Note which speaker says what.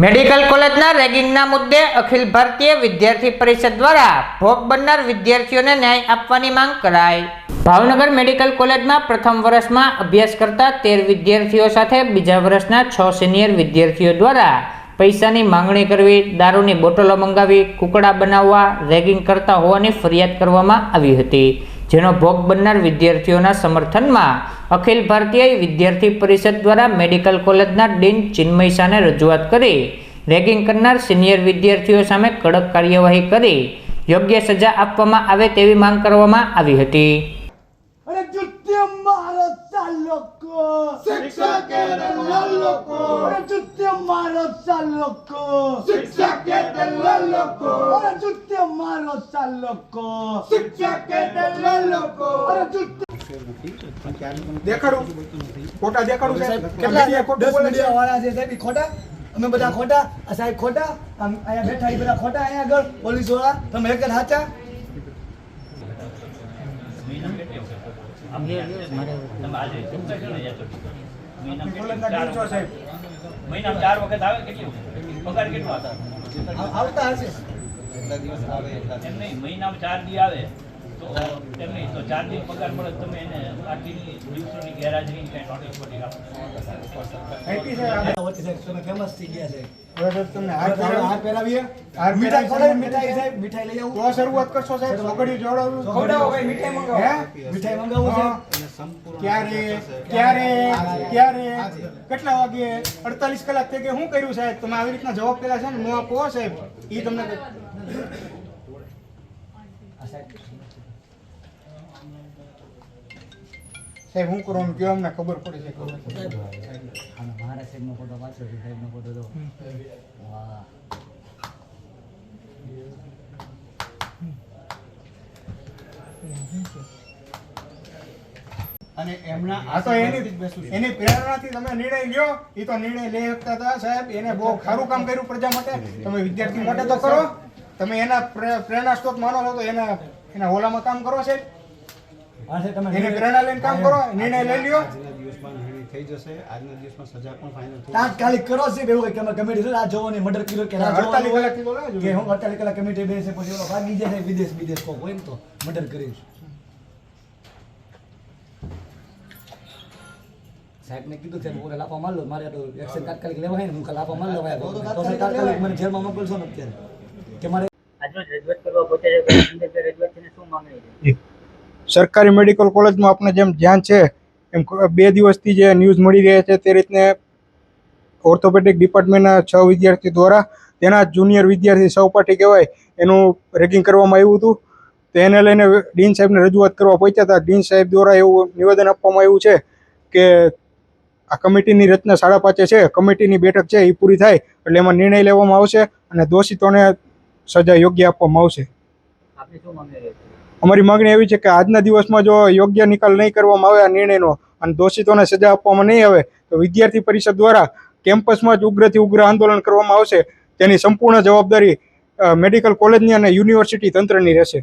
Speaker 1: Medical કોલેજના રેગિંગના મુદ્દે અખિલ ભારતીય વિદ્યાર્થી પરિષદ દ્વારા ભોગ બનનાર વિદ્યાર્થીઓને ન્યાય આપવાની માંગ કરાઈ। ભાવનગર મેડિકલ કોલેજમાં પ્રથમ વર્ષમાં અભ્યાસ કરતા 13 વિદ્યાર્થીઓ સાથે બીજા વર્ષના 6 સિનિયર વિદ્યાર્થીઓ દ્વારા પૈસાની માંગણી કરવી, દારૂની બોટલો મંગાવી, કુકડા બનાવવા, રેગિંગ કરતા હોવાની ફરિયાદ કરવામાં આવી હતી, જેનો ભોગ બનનાર વિદ્યાર્થીઓના સમર્થનમાં અખિલ ભારતીય વિદ્યાર્થી પરિષદ દ્વારા મેડિકલ કોલેજના ડીન ચિન્મય શાહને રજૂઆત કરી રેગિંગ કરનાર સિનિયર વિદ્યાર્થીઓ સામે કડક કાર્યવાહી કરી યોગ્ય સજા આપવામાં આવે તેવી માંગ કરવામાં આવી હતી।
Speaker 2: દેખાડું ખોટા દેખાડું સાહેબ કેટલા ખોટા બોલે છે વાળા છે સાહેબ ખોટા અમે બધા ખોટા આ સાહેબ ખોટા અહીંયા બેઠા બધા ખોટા અહીંયા આગળ પોલીસ વાળા તમે એક જ સાચા
Speaker 3: મહિનામાં 4 વખત આવે કેટલી પગાર કેટલો
Speaker 2: આવતા હશે
Speaker 3: એટલા દિવસ આવે એમ નહીં મહિનામાં 4 દી આવે તો એમ નહીં તો 4 દી પગાર મળે તમે એને આટલી દિવસોની ગેરહાજરીની કઈ નોટિસ બોલી આપો।
Speaker 2: તમે ફેમસ થઈ ગયા છે હવે તમને હાર પહેરાવીએ મીઠાઈ સાહેબ મીઠાઈ લઈ આવું તો શરૂઆત કરશો સાહેબ સગડી જોડાવું ખવડાવો ભાઈ મીઠાઈ મંગાવો હે મીઠાઈ મંગાવું છે ક્યારે કેટલા વાગે 48 કલાક થઈ ગઈ શું કર્યું સાહેબ તમે આવી રીતના જવાબ પેલા છે ને નો આપો સાહેબ ઈ તમને સાહેબ હું કરવાનું કયો અમને ખબર પડે છે
Speaker 4: મારા સાહેબનો ફોટો પાછો છે, સાહેબનો ફોટો તો વાહ
Speaker 2: અને એમના આ તો એની પ્રેરણાથી તમે નિર્ણય લ્યો એ તો નિર્ણય લઈ શકતા હતા સાહેબ એને બહુ સારું કામ કર્યું પ્રજા માટે તમે વિદ્યાર્થી માટે તો કરો તમે એના પ્રેરણા સ્ત્રોત માનો છો તો એના ઓલામાં કામ કરો સાહેબ એની પ્રેરણા લઈને કામ કરો નિર્ણય લઈ લ્યો
Speaker 5: થઈ જશે આજના દિવસમાં સજા પણ ફાઇનલ થઈ
Speaker 2: તાત્કાલિક કરો છે એવું કે કમિટી છે આ જોવાની મર્ડર કર્યો કે 48 કલાકથી બોલે કે હું 48 કલાક કમિટી બેસે પછી ઓલો ભાગી જાય વિદેશ કો હોય ને તો મર્ડર કરીશ
Speaker 4: સાહેબને કીધું છે ઓરે લાપા માર લો, મારે તો એક્શન તાત્કાલિક લેવાય ને હું લાપા માર લેવાય તો તાત્કાલિક મને જેલમાં મોકલશો ને અત્યારે કે મારે
Speaker 3: આજનો રજૂઆત કરવા પહોંચે છે અંદર રજૂઆત છે શું માંગણી છે?
Speaker 2: સરકારી મેડિકલ કોલેજમાં આપણે જેમ ધ્યાન છે એમ 2 દિવસથી જે ન્યૂઝ મળી રહ્યા છે તે રીતને ઓર્થોપેડિક ડિપાર્ટમેન્ટના 6 વિદ્યાર્થી દ્વારા તેના જુનિયર વિદ્યાર્થી સહપાઠી કહેવાય એનું રેગિંગ કરવામાં આવ્યું હતું, તેને લઈને ડીન સાહેબને રજૂઆત કરવા પહોંચ્યા હતા। ડીન સાહેબ દ્વારા એવું નિવેદન આપવામાં આવ્યું છે કે આ કમિટીની રચના 5:30 છે, કમિટીની બેઠક છે એ પૂરી થાય એટલે એમાં નિર્ણય લેવામાં આવશે અને દોષિતોને સજા યોગ્ય આપવામાં આવશે।
Speaker 3: આપની શું માંગણી છે?
Speaker 2: અમારી માગણી એવી છે કે આજના દિવસમાં જો યોગ્ય નિકાલ નહીં કરવામાં આવે આ નિર્ણયનો અને દોષિતોને સજા આપવામાં નહીં આવે તો વિદ્યાર્થી પરિષદ દ્વારા કેમ્પસમાં જ ઉગ્રથી ઉગ્ર આંદોલન કરવામાં આવશે, તેની સંપૂર્ણ જવાબદારી મેડિકલ કોલેજની અને યુનિવર્સિટી તંત્રની રહેશે।